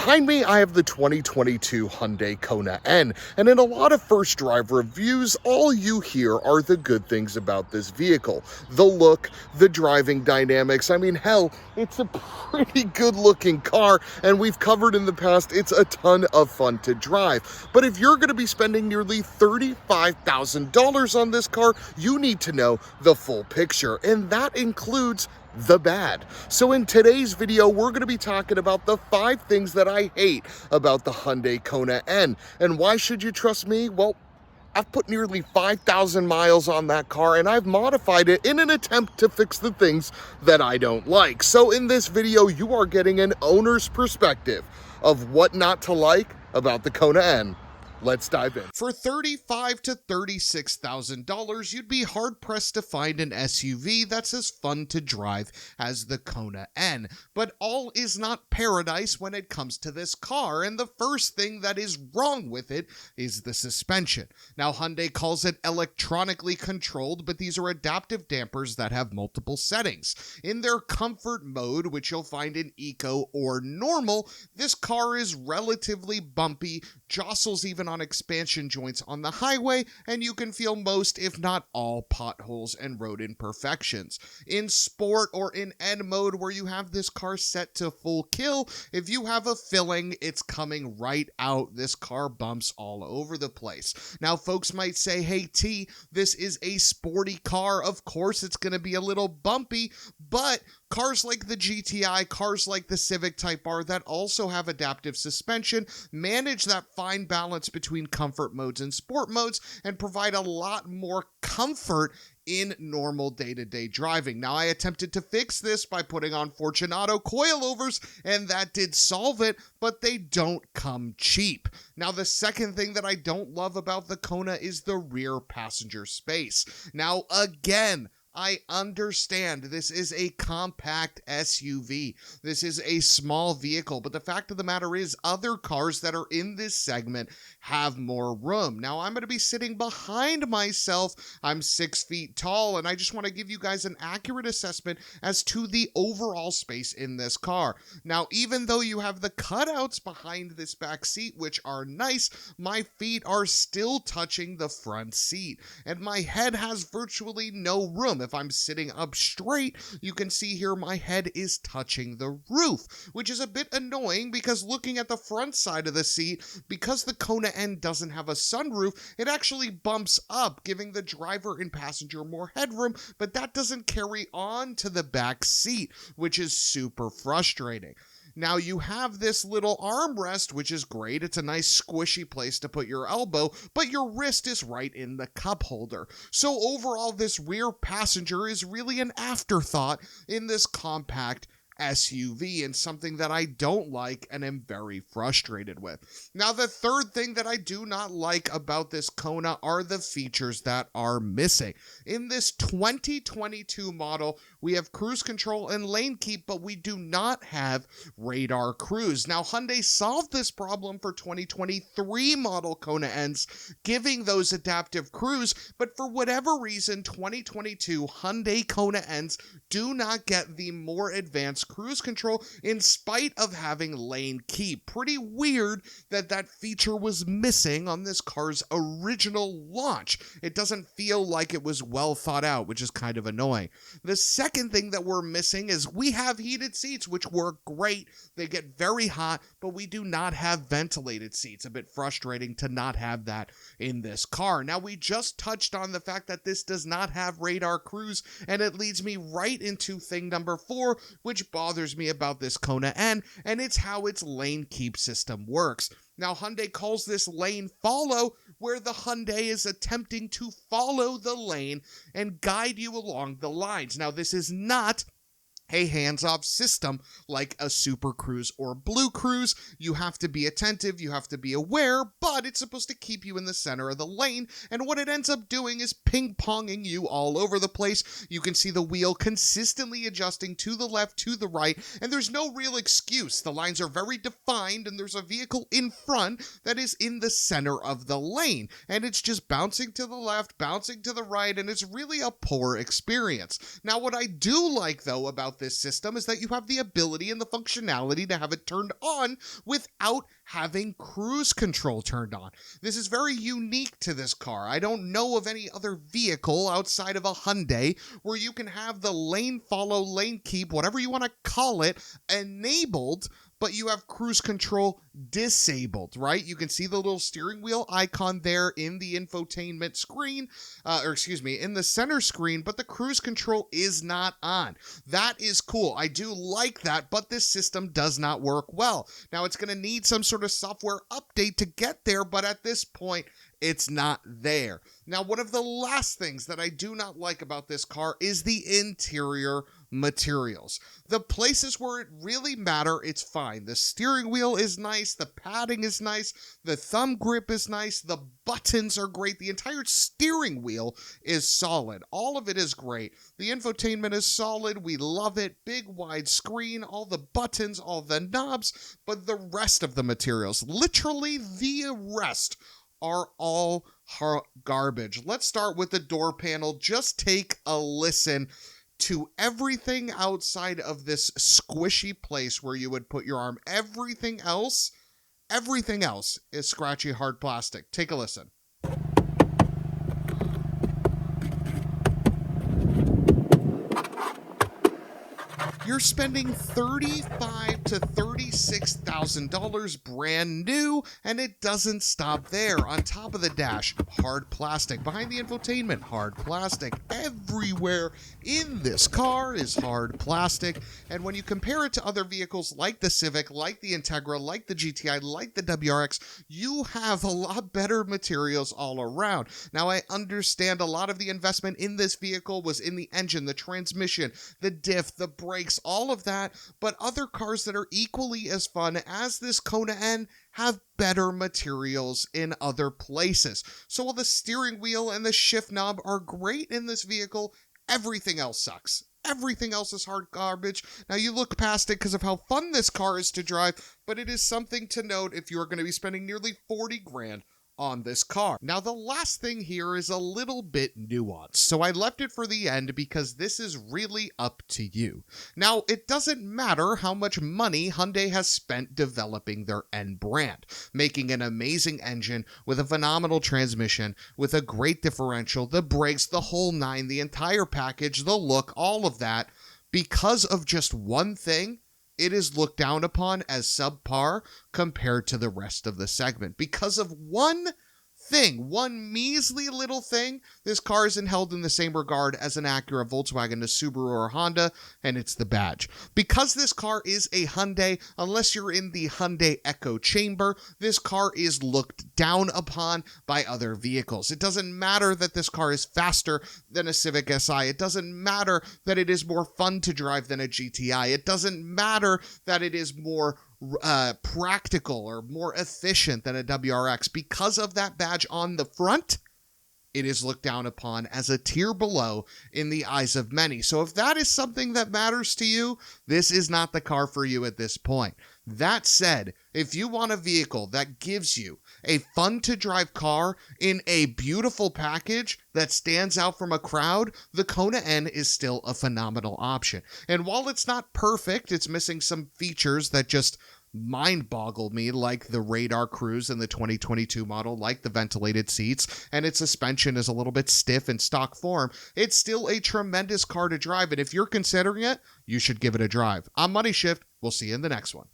Behind me, I have the 2022 Hyundai Kona N, and in a lot of first drive reviews, all you hear are the good things about this vehicle. The look, the driving dynamics. I mean, hell, it's a pretty good looking car, and we've covered in the past, it's a ton of fun to drive. But if you're going to be spending nearly $35,000 on this car, you need to know the full picture, and that includes the bad. So in today's video, we're going to be talking about the 5 things that I hate about the Hyundai Kona N. And why should you trust me? Well, I've put nearly 5,000 miles on that car and I've modified it in an attempt to fix the things that I don't like. So in this video, you are getting an owner's perspective of what not to like about the Kona N. Let's dive in. For $35,000 to $36,000, you'd be hard-pressed to find an SUV that's as fun to drive as the Kona N. But all is not paradise when it comes to this car, and the first thing that is wrong with it is the suspension. Now, Hyundai calls it electronically controlled, but these are adaptive dampers that have multiple settings. In their comfort mode, which you'll find in Eco or Normal, this car is relatively bumpy, jostles even on expansion joints on the highway, and you can feel most, if not all, potholes and road imperfections. In Sport or in N mode, where you have this car set to full kill, if you have a filling, it's coming right out. This car bumps all over the place. Now, folks might say, hey T, this is a sporty car. Of course it's going to be a little bumpy, but cars like the GTI, cars like the Civic Type R that also have adaptive suspension manage that fine balance between comfort modes and sport modes and provide a lot more comfort in normal day-to-day driving. Now, I attempted to fix this by putting on Fortunato coilovers, and that did solve it, but they don't come cheap. Now, the second thing that I don't love about the Kona is the rear passenger space. Now, again, I understand this is a compact SUV. This is a small vehicle, but the fact of the matter is other cars that are in this segment have more room. Now, I'm going to be sitting behind myself. I'm 6 feet tall, and I just want to give you guys an accurate assessment as to the overall space in this car. Now, even though you have the cutouts behind this back seat, which are nice, my feet are still touching the front seat, and my head has virtually no room. If I'm sitting up straight, you can see here my head is touching the roof, which is a bit annoying because looking at the front side of the seat, because the Kona N doesn't have a sunroof, it actually bumps up, giving the driver and passenger more headroom, but that doesn't carry on to the back seat, which is super frustrating. Now, you have this little armrest, which is great. It's a nice squishy place to put your elbow, but your wrist is right in the cup holder. So overall, this rear passenger is really an afterthought in this compact SUV, and something that I don't like and am very frustrated with. Now, the third thing that I do not like about this Kona are the features that are missing. In this 2022 model, we have cruise control and lane keep, but we do not have radar cruise. Now, Hyundai solved this problem for 2023 model Kona N's, giving those adaptive cruise, but for whatever reason, 2022 Hyundai Kona N's do not get the more advanced cruise control in spite of having lane keep. Pretty weird that that feature was missing on this car's original launch. It doesn't feel like it was well thought out, which is kind of annoying. The second thing that we're missing is we have heated seats, which work great. They get very hot, but we do not have ventilated seats. A bit frustrating to not have that in this car. Now, we just touched on the fact that this does not have radar cruise, and it leads me right into thing number 4, which bothers me about this Kona N, and it's how its lane keep system works. Now, Hyundai calls this lane follow, where the Hyundai is attempting to follow the lane and guide you along the lines. Now, this is not a hands-off system like a Super Cruise or Blue Cruise. You have to be attentive, you have to be aware, but it's supposed to keep you in the center of the lane, and what it ends up doing is ping-ponging you all over the place. You can see the wheel consistently adjusting to the left, to the right, and there's no real excuse. The lines are very defined, and there's a vehicle in front that is in the center of the lane, and it's just bouncing to the left, bouncing to the right, and it's really a poor experience. Now, what I do like, though, about about this system is that you have the ability and the functionality to have it turned on without having cruise control turned on. This is very unique to this car. I don't know of any other vehicle outside of a Hyundai where you can have the lane follow, lane keep, whatever you want to call it, enabled, but you have cruise control disabled, right? You can see the little steering wheel icon there in the infotainment screen, in the center screen, but the cruise control is not on. That is cool. I do like that, but this system does not work well. Now, it's going to need some sort of software update to get there, but at this point, it's not there. Now, one of the last things that I do not like about this car is the interior materials. The places where it really matter, it's fine. The steering wheel is nice, the padding is nice, the thumb grip is nice, the buttons are great, the entire steering wheel is solid. All of it is great. The infotainment is solid, we love it, big wide screen, all the buttons, all the knobs, but the rest of the materials, literally the rest, are all garbage. Let's start with the door panel. Just take a listen to everything outside of this squishy place where you would put your arm. Everything else is scratchy hard plastic. Take a listen. You're spending $35,000 to $36,000 brand new, and it doesn't stop there. On top of the dash, hard plastic. Behind the infotainment, hard plastic. Everywhere in this car is hard plastic. And when you compare it to other vehicles like the Civic, like the Integra, like the GTI, like the WRX, you have a lot better materials all around. Now, I understand a lot of the investment in this vehicle was in the engine, the transmission, the diff, the brakes, all of that, but other cars that are equally as fun as this Kona N have better materials in other places. So while the steering wheel and the shift knob are great in this vehicle, everything else sucks. Everything else is hard garbage. Now, you look past it because of how fun this car is to drive, but it is something to note if you're going to be spending nearly 40 grand on this car. Now, the last thing here is a little bit nuanced, so I left it for the end because this is really up to you. Now, it doesn't matter how much money Hyundai has spent developing their N brand, making an amazing engine with a phenomenal transmission, with a great differential, the brakes, the whole nine, the entire package, the look, all of that. Because of just one thing, it is looked down upon as subpar compared to the rest of the segment. Because of one thing, one measly little thing, this car isn't held in the same regard as an Acura, Volkswagen, a Subaru, or Honda, and it's the badge. Because this car is a Hyundai, unless you're in the Hyundai echo chamber, this car is looked down upon by other vehicles. It doesn't matter that this car is faster than a Civic Si. It doesn't matter that it is more fun to drive than a GTI. It doesn't matter that it is more practical or more efficient than a WRX. Because of that badge on the front, it is looked down upon as a tier below in the eyes of many. So if that is something that matters to you, this is not the car for you at this point. That said, if you want a vehicle that gives you a fun to drive car in a beautiful package that stands out from a crowd, the Kona N is still a phenomenal option. And while it's not perfect, it's missing some features that just mind boggle me, like the radar cruise in the 2022 model, like the ventilated seats, and its suspension is a little bit stiff in stock form. It's still a tremendous car to drive, and if you're considering it, you should give it a drive. I'm Money Shift. We'll see you in the next one.